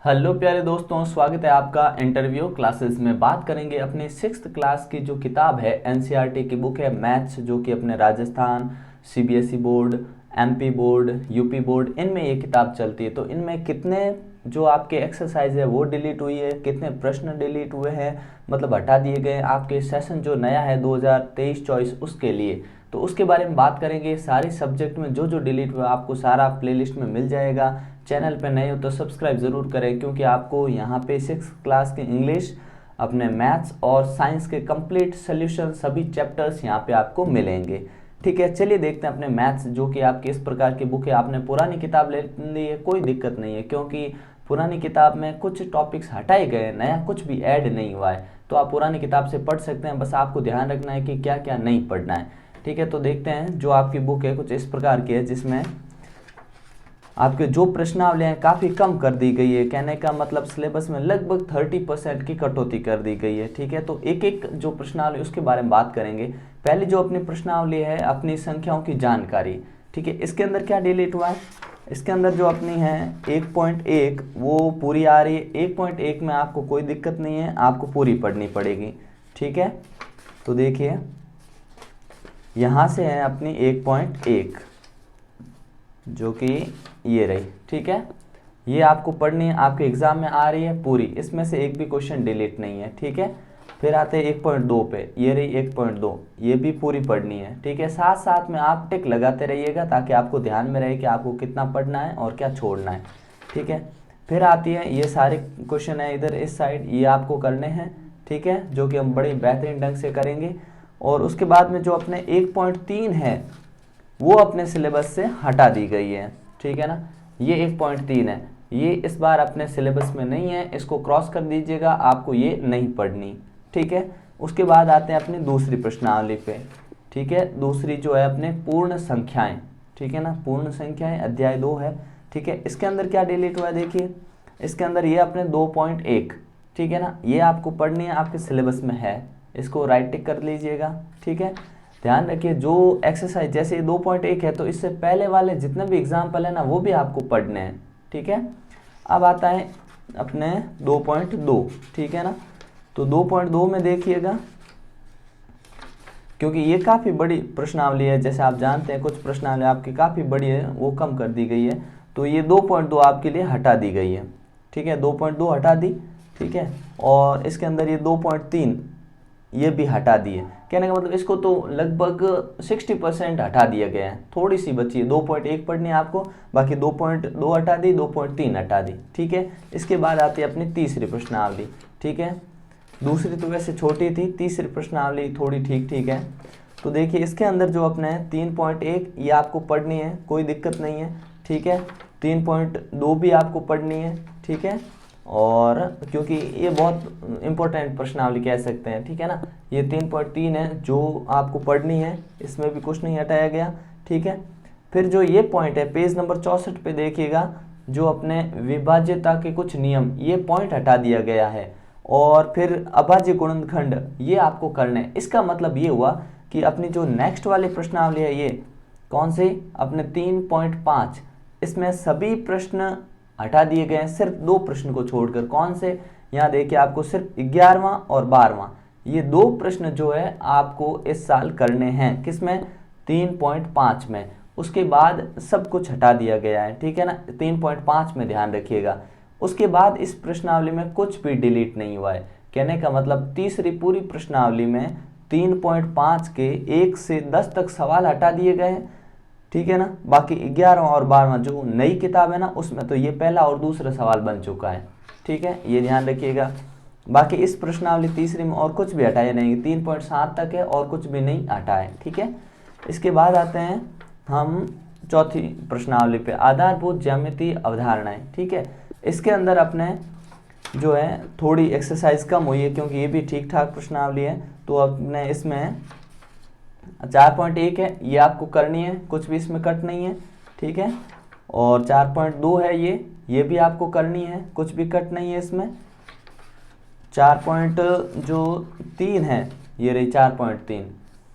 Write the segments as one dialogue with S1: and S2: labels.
S1: Hello प्यारे दोस्तों, स्वागत है आपका इंटरव्यू क्लासेस में। बात करेंगे अपने 6th क्लास की जो किताब है, एनसीईआरटी की बुक है मैथ्स, जो कि अपने Rajasthan, CBSE board, MP board, UP board, इनमें ये किताब चलती है। तो इनमें कितने जो आपके एक्सरसाइज है वो डिलीट हुई है, कितने प्रश्न डिलीट हुए हैं, मतलब हटा दिए गए आपके सेशन जो नया है 2023-24 उसके लिए। तो उसके बारे में बात करेंगे। सारी सब्जेक्ट में जो जो डिलीट हुआ आपको सारा प्लेलिस्ट में मिल जाएगा। चैनल पे नए हो तो सब्सक्राइब ज़रूर करें, क्योंकि आपको यहाँ पे 6th क्लास के इंग्लिश, अपने मैथ्स और साइंस के कंप्लीट सोल्यूशन सभी चैप्टर्स यहाँ पे आपको मिलेंगे। ठीक है, चलिए देखते हैं अपने मैथ्स, जो कि आपकी इस प्रकार की बुक है। आपने पुरानी किताब ले ली है, कोई दिक्कत नहीं है, क्योंकि पुरानी किताब में कुछ टॉपिक्स हटाए गए, नया कुछ भी ऐड नहीं हुआ है। तो आप पुरानी किताब से पढ़ सकते हैं, बस आपको ध्यान रखना है कि क्या क्या नहीं पढ़ना है। ठीक है, तो देखते हैं। जो आपकी बुक है कुछ इस प्रकार की है, जिसमें आपके जो प्रश्नावलियाँ हैं काफ़ी कम कर दी गई है। कहने का मतलब सिलेबस में लगभग 30% की कटौती कर दी गई है। ठीक है, तो एक एक जो प्रश्नावली उसके बारे में बात करेंगे। पहली जो अपनी प्रश्नावली है, अपनी संख्याओं की जानकारी। ठीक है, इसके अंदर क्या डिलीट हुआ है, इसके अंदर जो अपनी है 1.1 वो पूरी आ रही है। 1.1 में आपको कोई दिक्कत नहीं है, आपको पूरी पढ़नी पड़ेगी। ठीक है, तो देखिए यहाँ से है अपनी 1.1, जो कि ये रही। ठीक है, ये आपको पढ़नी है, आपके एग्जाम में आ रही है पूरी, इसमें से एक भी क्वेश्चन डिलीट नहीं है। ठीक है, फिर आते हैं 1.2 पे, ये रही 1.2, ये भी पूरी पढ़नी है। ठीक है, साथ साथ में आप टिक लगाते रहिएगा ताकि आपको ध्यान में रहे कि आपको कितना पढ़ना है और क्या छोड़ना है। ठीक है, फिर आती है ये सारे क्वेश्चन है इधर इस साइड, ये आपको करने हैं। ठीक है, जो कि हम बड़ी बेहतरीन ढंग से करेंगे। और उसके बाद में जो अपने 1.3 है वो अपने सिलेबस से हटा दी गई है। ठीक है ना, ये 1.3 है, ये इस बार अपने सिलेबस में नहीं है, इसको क्रॉस कर दीजिएगा, आपको ये नहीं पढ़नी। ठीक है, उसके बाद आते हैं अपनी दूसरी प्रश्नावली पे। ठीक है, दूसरी जो है अपने पूर्ण संख्याएं। ठीक है ना, पूर्ण संख्याएं अध्याय 2 है। ठीक है, इसके अंदर क्या डिलीट हुआ है, देखिए इसके अंदर ये अपने 2.1। ठीक है ना, ये आपको पढ़नी है, आपके सिलेबस में है, इसको राइट टिक कर लीजिएगा। ठीक है, ध्यान रखिए जो एक्सरसाइज जैसे 2.1 है तो इससे पहले वाले जितने भी एग्जाम्पल है ना वो भी आपको पढ़ने हैं। ठीक है, अब आता है अपने 2.2। ठीक है ना, तो 2.2 में देखिएगा, क्योंकि ये काफ़ी बड़ी प्रश्नावली है, जैसे आप जानते हैं कुछ प्रश्नावली आपकी काफ़ी बड़ी है वो कम कर दी गई है, तो ये 2.2 आपके लिए हटा दी गई है। ठीक है, 2.2 हटा दी। ठीक है, और इसके अंदर ये 2.3 ये भी हटा दिए। कहने का मतलब इसको तो लगभग 60% हटा दिया गया है, थोड़ी सी बची है। 2.1 पढ़नी है आपको, बाकी 2.2 हटा दी, 2.3 हटा दी। ठीक है, इसके बाद आती है अपनी तीसरी प्रश्नावली। ठीक है, दूसरी तो वैसे छोटी थी, तीसरी प्रश्नावली थोड़ी ठीक ठीक है। तो देखिए इसके अंदर जो अपने 3.1 ये आपको पढ़नी है, कोई दिक्कत नहीं है। ठीक है, 3.2 भी आपको पढ़नी है। ठीक है, और क्योंकि ये बहुत इंपॉर्टेंट प्रश्नावली कह सकते हैं। ठीक है ना, ये 3.3 है जो आपको पढ़नी है, इसमें भी कुछ नहीं हटाया गया। ठीक है, फिर जो ये पॉइंट है पेज नंबर 64 पे देखिएगा, जो अपने विभाज्यता के कुछ नियम, ये पॉइंट हटा दिया गया है। और फिर अभाज्य गुणनखंड ये आपको करना है। इसका मतलब ये हुआ कि अपनी जो नेक्स्ट वाली प्रश्नावली है, ये कौन सी, अपने 3.5, इसमें सभी प्रश्न हटा दिए गए हैं, सिर्फ 2 प्रश्न को छोड़कर। कौन से, यहाँ देखिए आपको सिर्फ 11वां और 12वां, ये 2 प्रश्न जो है आपको इस साल करने हैं। किसमें, 3.5 में। उसके बाद सब कुछ हटा दिया गया है। ठीक है ना, 3.5 में ध्यान रखिएगा। उसके बाद इस प्रश्नावली में कुछ भी डिलीट नहीं हुआ है। कहने का मतलब तीसरी पूरी प्रश्नावली में 3.5 के 1 से 10 तक सवाल हटा दिए गए हैं। ठीक है ना, बाकी 11वां और 12वां जो नई किताब है ना उसमें तो ये पहला और दूसरा सवाल बन चुका है। ठीक है, ये ध्यान रखिएगा। बाकी इस प्रश्नावली तीसरी में और कुछ भी हटाया नहीं, 3.7 तक है और कुछ भी नहीं हटा है। ठीक है, इसके बाद आते हैं हम चौथी प्रश्नावली पे, आधारभूत ज्यामितीय अवधारणाएं। ठीक है, इसके अंदर अपने जो है थोड़ी एक्सरसाइज कम हुई है, क्योंकि ये भी ठीक ठाक प्रश्नावली है। तो अपने इसमें 4.1 है, ये आपको करनी है, कुछ भी इसमें कट नहीं है। ठीक है, और 4.2 है, ये भी आपको करनी है, कुछ भी कट नहीं है इसमें। 4.3 है, ये रही 4.3,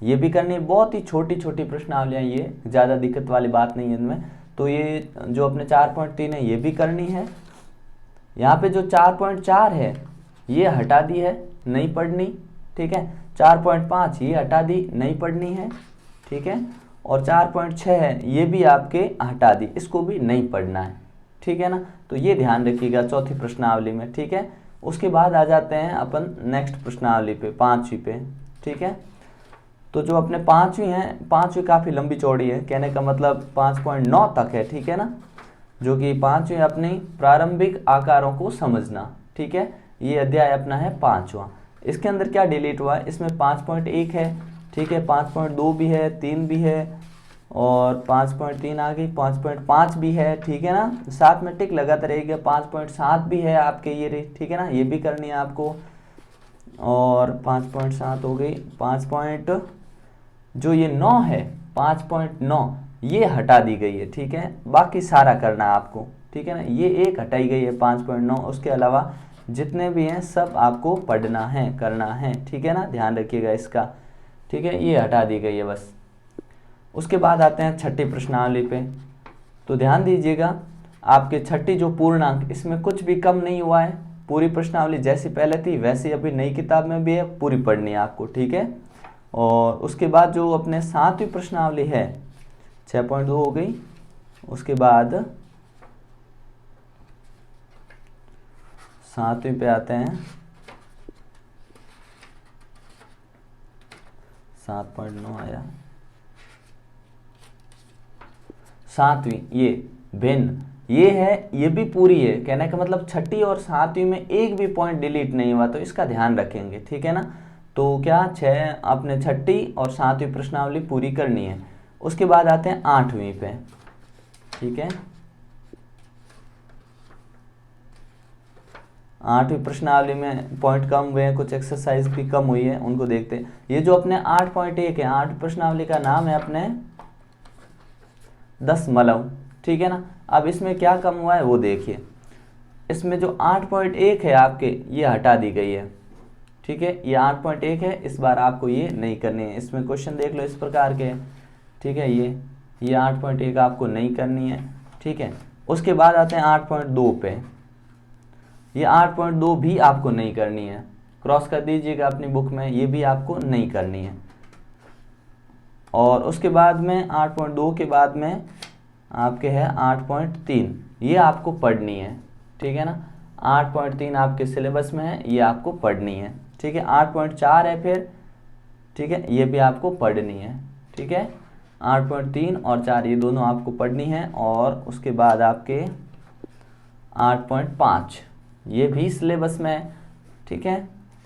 S1: ये भी करनी है। बहुत ही छोटी छोटी प्रश्नावलियाँ, ये ज़्यादा दिक्कत वाली बात नहीं है इनमें। तो ये जो अपने 4.3 है ये भी करनी है। यहाँ पे जो 4.4 है ये हटा दी है, नहीं पढ़नी, ठीक है। 4.5 ये हटा दी, नहीं पढ़नी है, ठीक है। और 4.6 है ये भी आपके हटा दी, इसको भी नहीं पढ़ना है, ठीक है ना। तो ये ध्यान रखिएगा चौथी प्रश्नावली में, ठीक है। उसके बाद आ जाते हैं अपन नेक्स्ट प्रश्नावली पे, पांचवी पे, ठीक है। तो जो अपने पांचवी हैं, पांचवी काफ़ी लंबी चौड़ी है, कहने का मतलब 5.9 तक है, ठीक है ना। जो कि पांचवी अपनी प्रारंभिक आकारों को समझना, ठीक है। ये अध्याय अपना है पांचवा। इसके अंदर क्या डिलीट हुआ है, इसमें 5.1 है, ठीक है, 5.2 भी है, 3 भी है, और 5.3 आ गई, 5.5 भी है, ठीक है ना। साथ में टिक लगाता रहेगा, 5.7 भी है आपके ये रे, ठीक है ना, ये भी करनी है आपको। और 5.7 हो गई, जो ये 9 है 5.9 ये हटा दी गई है, ठीक है। बाकी सारा करना है आपको, ठीक है ना। ये एक हटाई गई है 5.9, उसके अलावा जितने भी हैं सब आपको पढ़ना है, करना है, ठीक है ना, ध्यान रखिएगा इसका, ठीक है। ये हटा दी गई है बस। उसके बाद आते हैं छठी प्रश्नावली पे। तो ध्यान दीजिएगा, आपके छठी जो पूर्णांक, इसमें कुछ भी कम नहीं हुआ है, पूरी प्रश्नावली जैसी पहले थी वैसी अभी नई किताब में भी है, पूरी पढ़नी है आपको, ठीक है। और उसके बाद जो अपने सातवीं प्रश्नावली है 6.2 हो गई। उसके बाद सातवीं पे आते हैं, 7.9 आया। सातवीं ये भिन्न, ये है, ये भी पूरी है, कहने का मतलब छठी और सातवीं में एक भी पॉइंट डिलीट नहीं हुआ, तो इसका ध्यान रखेंगे, ठीक है ना। तो क्या अपने छठी और सातवीं प्रश्नावली पूरी करनी है। उसके बाद आते हैं आठवीं पे, ठीक है। आठवीं प्रश्नावली में पॉइंट कम हुए हैं, कुछ एक्सरसाइज भी कम हुई है, उनको देखते हैं। ये जो अपने 8.1 है, 8 प्रश्नावली का नाम है अपने दशमलव, ठीक है ना। अब इसमें क्या कम हुआ है वो देखिए। इसमें जो 8.1 है आपके, ये हटा दी गई है, ठीक है। ये 8.1 है, इस बार आपको ये नहीं करनी है। इसमें क्वेश्चन देख लो इस प्रकार के, ठीक है। ये 8.1 आपको नहीं करनी है, ठीक है। उसके बाद आते हैं 8.2 पे। ये 8.2 भी आपको नहीं करनी है, क्रॉस कर दीजिएगा अपनी बुक में, ये भी आपको नहीं करनी है। और उसके बाद में 8.2 के बाद में आपके है 8.3, ये आपको पढ़नी है, ठीक है ना। 8.3 आपके सिलेबस में है, ये आपको पढ़नी है, ठीक है। 8.4 है फिर, ठीक है, ये भी आपको पढ़नी है, ठीक है। 8.3 और 4 ये दोनों आपको पढ़नी है। और उसके बाद आपके 8.5 ये भी सिलेबस में है, ठीक है,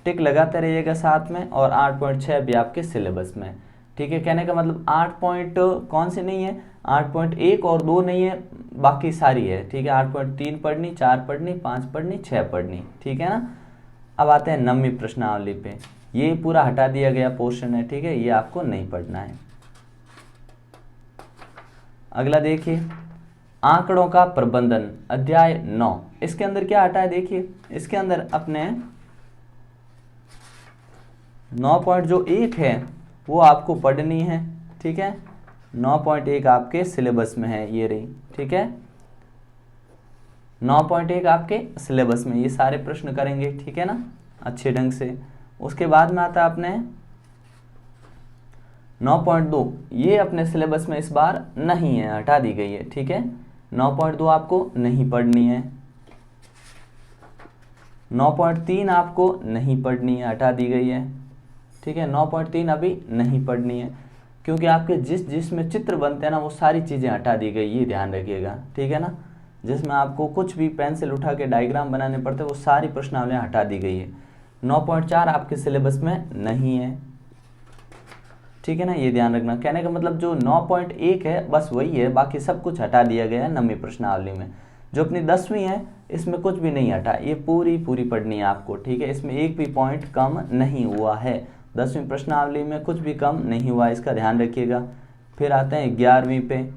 S1: टिक लगाते रहिएगा साथ में। और 8.6 भी आपके सिलेबस में, ठीक है। कहने का मतलब 8 पॉइंट कौन से नहीं है, 8.1 और 2 नहीं है, बाकी सारी है, ठीक है। 8.3 पढ़नी, 4 पढ़नी, 5 पढ़नी, 6 पढ़नी, ठीक है ना। अब आते हैं नवीं प्रश्नावली पे। ये पूरा हटा दिया गया पोर्शन है, ठीक है, ये आपको नहीं पढ़ना है। अगला देखिए, आंकड़ों का प्रबंधन, अध्याय 9। इसके अंदर क्या हटा है देखिए, इसके अंदर अपने 9.1 है वो आपको पढ़नी है, ठीक है। 9.1 आपके सिलेबस में है, ये रही, ठीक है। 9.1 आपके सिलेबस में, ये सारे प्रश्न करेंगे, ठीक है ना, अच्छे ढंग से। उसके बाद में आता है अपने 9.2, ये अपने सिलेबस में इस बार नहीं है, हटा दी गई है, ठीक है। 9.2 आपको नहीं पढ़नी है। 9.3 आपको नहीं पढ़नी है, हटा दी गई है, ठीक है। 9.3 अभी नहीं पढ़नी है, क्योंकि आपके जिसमें चित्र बनते हैं ना वो सारी चीज़ें हटा दी गई, ये ध्यान रखिएगा, ठीक है ना। जिसमें आपको कुछ भी पेंसिल उठा के डायग्राम बनाने पड़ते वो सारी प्रश्नावलियाँ हटा दी गई है। 9.4 आपके सिलेबस में नहीं है, ठीक है ना, ये ध्यान रखना। कहने का मतलब जो 9.1 है बस वही है, बाकी सब कुछ हटा दिया गया है नवीं प्रश्नावली में। जो अपनी 10वीं है इसमें कुछ भी नहीं हटा, ये पूरी पढ़नी है आपको, ठीक है। इसमें एक भी पॉइंट कम नहीं हुआ है, 10वीं प्रश्नावली में कुछ भी कम नहीं हुआ, इसका ध्यान रखिएगा। फिर आते हैं 11वीं पे।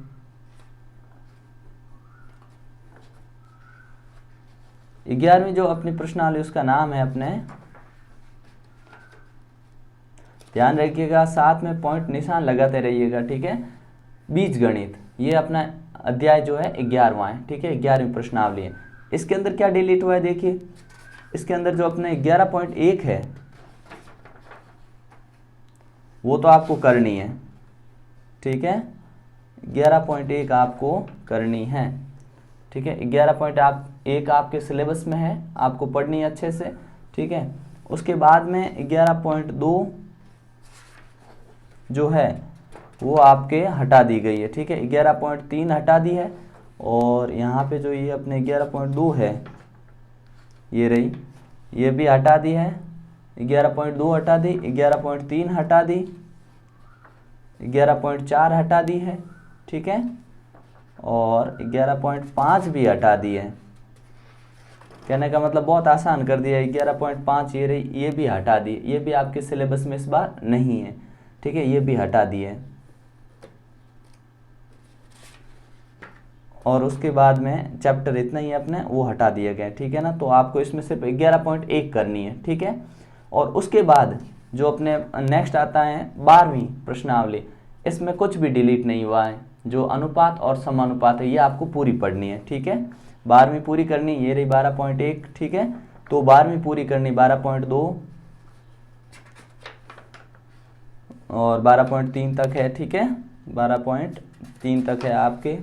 S1: 11वीं जो अपनी प्रश्नावली उसका नाम है अपने, ध्यान रखिएगा, साथ में पॉइंट निशान लगाते रहिएगा, ठीक है। बीजगणित, ये अपना अध्याय जो है 11वां है, ठीक है, 11वीं प्रश्नावली है। इसके अंदर क्या डिलीट हुआ है देखिए, इसके अंदर जो अपने 11.1 है वो तो आपको करनी है, ठीक है, 11.1 आपको करनी है, ठीक है। 11.1 आपके सिलेबस में है, आपको पढ़नी है अच्छे से, ठीक है। उसके बाद में 11.2 जो है वो आपके हटा दी गई है, ठीक है। 11.3 हटा दी है, और यहाँ पे जो ये अपने 11.2 है ये रही, ये भी हटा दी है, 11.2 हटा दी, 11.3 हटा दी, 11.4 हटा दी है, ठीक है, और 11.5 भी हटा दी है। कहने का मतलब बहुत आसान कर दिया है। 11.5 ये रही, ये भी हटा दी, ये भी आपके सिलेबस में इस बार नहीं है, ठीक है, ये भी हटा दी है। और उसके बाद में चैप्टर इतना ही अपने वो हटा दिए गए, ठीक है ना। तो आपको इसमें सिर्फ 11.1 करनी है, ठीक है। और उसके बाद जो अपने नेक्स्ट आता है 12वीं प्रश्नावली, इसमें कुछ भी डिलीट नहीं हुआ है। जो अनुपात और समानुपात है ये आपको पूरी पढ़नी है, ठीक है। 12वीं पूरी करनी, ये रही 12.1, ठीक है। तो 12वीं पूरी करनी 12.2 और 12.3 तक है, ठीक है, 12.3 तक है आपके,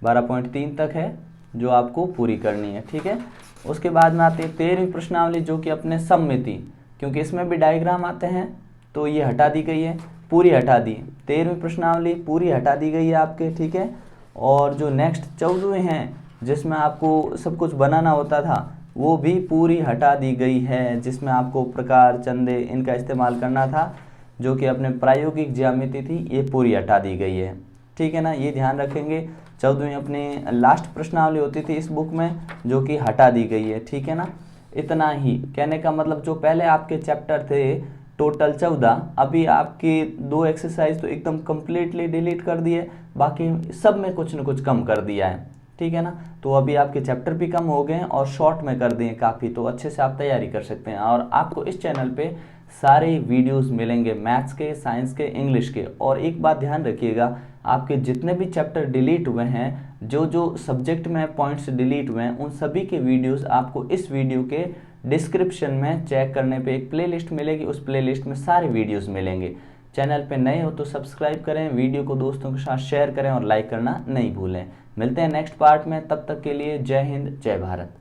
S1: 12.3 तक है जो आपको पूरी करनी है, ठीक है। उसके बाद में आती है 13वीं प्रश्नावली, जो कि अपने सममिति, क्योंकि इसमें भी डायग्राम आते हैं तो ये हटा दी गई है, पूरी हटा दी। 13वीं प्रश्नावली पूरी हटा दी गई है आपके, ठीक है। और जो नेक्स्ट 14वें हैं जिसमें आपको सब कुछ बनाना होता था वो भी पूरी हटा दी गई है, जिसमें आपको प्रकार, चंदे इनका इस्तेमाल करना था, जो कि अपने प्रायोगिक ज्यामिति थी, ये पूरी हटा दी गई है, ठीक है ना। ये ध्यान रखेंगे। 14वीं अपनी लास्ट प्रश्नावली होती थी इस बुक में, जो कि हटा दी गई है, ठीक है ना। इतना ही कहने का मतलब, जो पहले आपके चैप्टर थे टोटल 14, अभी आपकी 2 एक्सरसाइज तो एकदम कंप्लीटली डिलीट कर दिए, बाकी सब में कुछ न कुछ कम कर दिया है, ठीक है ना। तो अभी आपके चैप्टर भी कम हो गए और शॉर्ट में कर दिए काफ़ी, तो अच्छे से आप तैयारी कर सकते हैं। और आपको इस चैनल पे सारे वीडियोस मिलेंगे, मैथ्स के, साइंस के, इंग्लिश के। और एक बात ध्यान रखिएगा, आपके जितने भी चैप्टर डिलीट हुए हैं, जो जो सब्जेक्ट में पॉइंट्स डिलीट हुए हैं, उन सभी के वीडियोस आपको इस वीडियो के डिस्क्रिप्शन में चेक करने पे एक प्लेलिस्ट मिलेगी, उस प्लेलिस्ट में सारे वीडियोस मिलेंगे। चैनल पे नए हो तो सब्सक्राइब करें, वीडियो को दोस्तों के साथ शेयर करें और लाइक करना नहीं भूलें। मिलते हैं नेक्स्ट पार्ट में, तब तक के लिए जय हिंद, जय भारत।